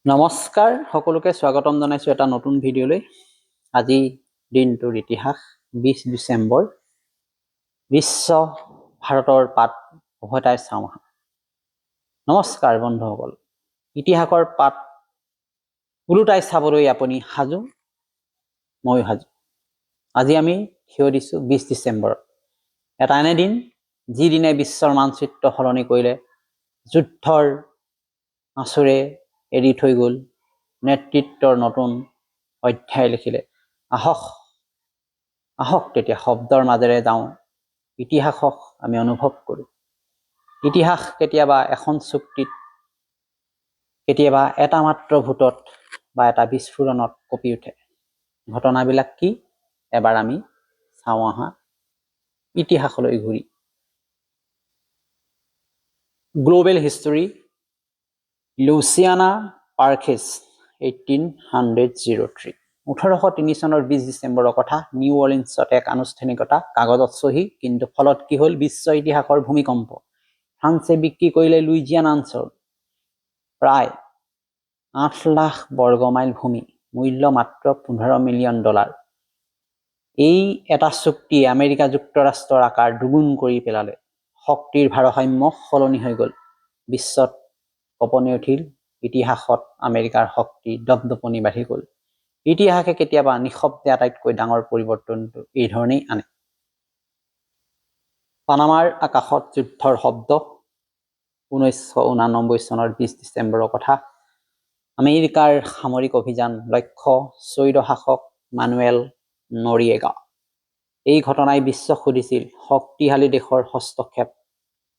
নমস্কাৰ সকলোকে স্বাগতম জনাইছো এটা নতুন ভিডিঅ'লৈ। আজি দিনটোৰ ইতিহাস 20 ডিচেম্বৰ বিশ্ব ভাৰতৰ পাত উভতাই চাওঁ আহা। নমস্কাৰ বন্ধুসকল, ইতিহাসৰ পাত ওলোটাই চাবলৈ আপুনি সাজু, ময়ো সাজু। আজি আমি থিয় দিছো 20 ডিচেম্বৰত, এটা এনে দিন যি দিনে বিশ্বৰ মানচিত্ৰ সলনি কৰিলে, যুদ্ধৰ আঁচোৰে এৰি থৈ গ'ল, নেতৃত্বৰ নতুন অধ্যায় লিখিলে। আহক তেতিয়া শব্দৰ মাজেৰে যাওঁ, ইতিহাসক আমি অনুভৱ কৰোঁ। ইতিহাস কেতিয়াবা এখন চুক্তিত, কেতিয়াবা এটা মাত্ৰ ভোটত বা এটা বিস্ফোৰণত কঁপি উঠে। ঘটনাবিলাক কি এবাৰ আমি চাওঁ আহা ইতিহাসলৈ ঘূৰি। Global history, Luciana পাৰ্কেছ 1803। 1803 চনৰ 20 ডিচেম্বৰৰ কথা। নিউ অৰ্লিন্সত এক আনুষ্ঠানিকতা, কাগজত চহী, কিন্তু ফলত কি হ'ল? বিশ্ব ইতিহাসৰ ভূমিকম্প। ফ্ৰান্সে বিক্ৰী কৰিলে লুইজিয়ানা অঞ্চল, প্ৰায় 8 লাখ বৰ্গমাইল ভূমি, মূল্য মাত্ৰ $15 মিলিয়ন। এই এটা চুক্তিয়ে আমেৰিকা যুক্তৰাষ্ট্ৰৰ আকাৰ দুগুণ কৰি পেলালে। শক্তিৰ ভাৰসাম্য সলনি হৈ গ'ল। বিশ্বত কঁপনি উঠিল। ইতিহাসত আমেৰিকাৰ শক্তি দপদপনি বাঢ়ি গ'ল। ইতিহাসে কেতিয়াবা নিঃশব্দে আটাইতকৈ ডাঙৰ পৰিৱৰ্তনটো এই ধৰণেই আনে। পানামাৰ আকাশত যুদ্ধৰ শব্দ, 1989 চনৰ 20 ডিচেম্বৰৰ কথা। আমেৰিকাৰ সামৰিক অভিযান, লক্ষ্য স্বৈৰশাসক মানুৱেল নৰিয়েগা। এই ঘটনাই বিশ্বক সুধিছিল, শক্তিশালী দেশৰ হস্তক্ষেপ,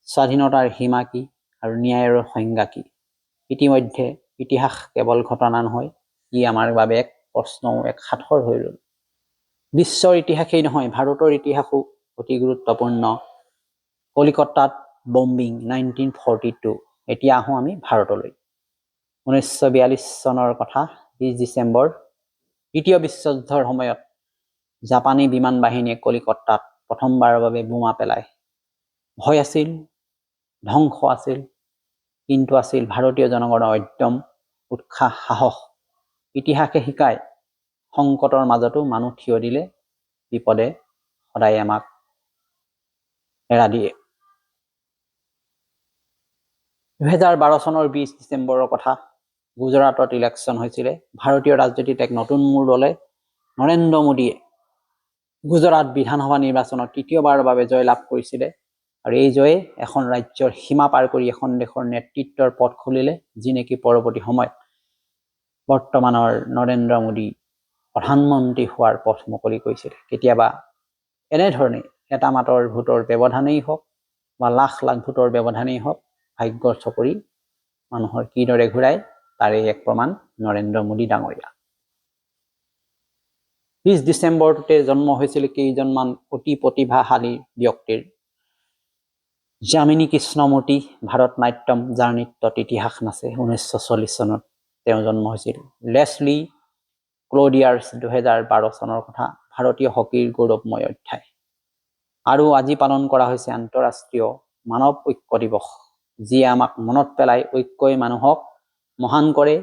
স্বাধীনতাৰ সীমা কি আৰু ন্যায়ৰ সংজ্ঞা কি? ইতিমধ্যে ইতিহাস কেৱল ঘটনা নহয়, ই আমাৰ বাবে এক প্ৰশ্নও, এক সাঁথৰ হৈ ৰ'ল। বিশ্বৰ ইতিহাসেই নহয়, ভাৰতৰ ইতিহাসো অতি গুৰুত্বপূৰ্ণ। কলিকতাত বম্বিং 1942। এতিয়া আহোঁ আমি ভাৰতলৈ। 1942 চনৰ কথা, 20 ডিচেম্বৰ। দ্বিতীয় বিশ্বযুদ্ধৰ সময়ত জাপানী বিমান বাহিনীয়ে কলিকতাত প্ৰথমবাৰৰ বাবে বোমা পেলায়। ভয় আছিল, ধ্বংস আছিল, কিন্তু আছিল ভাৰতীয় জনগণৰ উদ্যম, উৎসাহ, সাহস। ইতিহাসে শিকায়, সংকটৰ মাজতো মানুহ থিয় দিলে বিপদে সদায় আমাক এৰা দিয়ে। 2012 চনৰ 20 ডিচেম্বৰৰ কথা। গুজৰাটত ইলেকশ্যন হৈছিলে। ভাৰতীয় ৰাজনীতিত এক নতুন মূৰ ল'লে। নৰেন্দ্ৰ মোদীয়ে গুজৰাট বিধানসভা নিৰ্বাচনত তৃতীয়বাৰৰ বাবে জয়লাভ কৰিছিলে, আৰু এই জয়ে এখন ৰাজ্যৰ সীমা পাৰ কৰি এখন দেশৰ নেতৃত্বৰ পথ খুলিলে, যি নেকি পৰৱৰ্তী সময়ত বৰ্তমানৰ নৰেন্দ্ৰ মোদী প্ৰধানমন্ত্ৰী হোৱাৰ পথ মুকলি কৰিছিল। কেতিয়াবা এনেধৰণে এটা মাতৰ ভোটৰ ব্যৱধানেই হওক বা লাখ লাখ ভোটৰ ব্যৱধানেই হওক, ভাগ্যৰ চকৰি মানুহৰ কিদৰে ঘূৰাই, তাৰে এক প্ৰমাণ নৰেন্দ্ৰ মোদী ডাঙৰীয়া। 20 ডিচেম্বৰটোতে জন্ম হৈছিল কেইজনমান অতি প্ৰতিভাশালী ব্যক্তিৰ। যামিনী কৃষ্ণমূৰ্তি, ভাৰত নাট্যম, যাৰ নৃত্যত ইতিহাস নাচে, 1940 চনত তেওঁ জন্ম হৈছিল। লেছলি ক্লডিয়াৰ্ছ, 2012 চনৰ কথা। ভাৰতীয় হকীৰ গৌৰৱময় অধ্যায়। আৰু আজি পালন কৰা হৈছে আন্তঃৰাষ্ট্ৰীয় মানৱ ঐক্য দিৱস, যিয়ে আমাক মনত পেলাই ঐক্যই মানুহক মহান কৰে।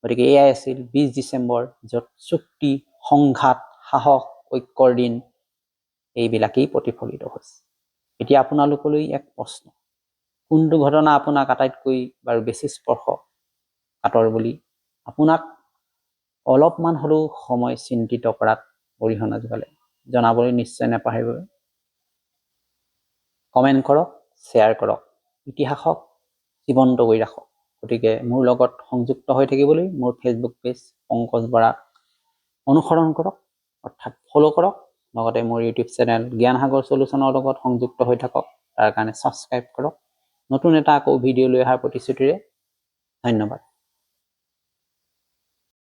গতিকে এয়াই আছিল 20 ডিচেম্বৰ, য'ত চুক্তি, সংঘাত, সাহস, ঐক্যৰ দিন, এইবিলাকেই প্ৰতিফলিত হৈছে। এতিয়া আপোনালোকলৈ এক প্ৰশ্ন, কোনটো ঘটনা আপোনাক আটাইতকৈ বাৰু বেছি স্পৰ্শকাতৰ বুলি আপোনাক অলপমান হ'লেও সময় চিন্তিত কৰাত অৰিহণা যোগালে? জনাবলৈ নিশ্চয় নাপাহৰিব। কমেণ্ট কৰক, শ্বেয়াৰ কৰক, ইতিহাসক জীৱন্ত কৰি ৰাখক। গতিকে মোৰ লগত সংযুক্ত হৈ থাকিবলৈ মোৰ ফেচবুক পেজ পংকজ বৰাক অনুসৰণ কৰক, অৰ্থাৎ ফ'ল' কৰক। লগতে মোৰ ইউটিউব চেনেল জ্ঞান সাগৰ চলিউশ্যনৰ লগত সংযুক্ত হৈ থাকক। তাৰ কাৰণে ছাবস্ক্ৰাইব কৰক। নতুন এটা আকৌ ভিডিঅ' লৈ অহাৰ প্ৰতিশ্ৰুতিৰে ধন্যবাদ।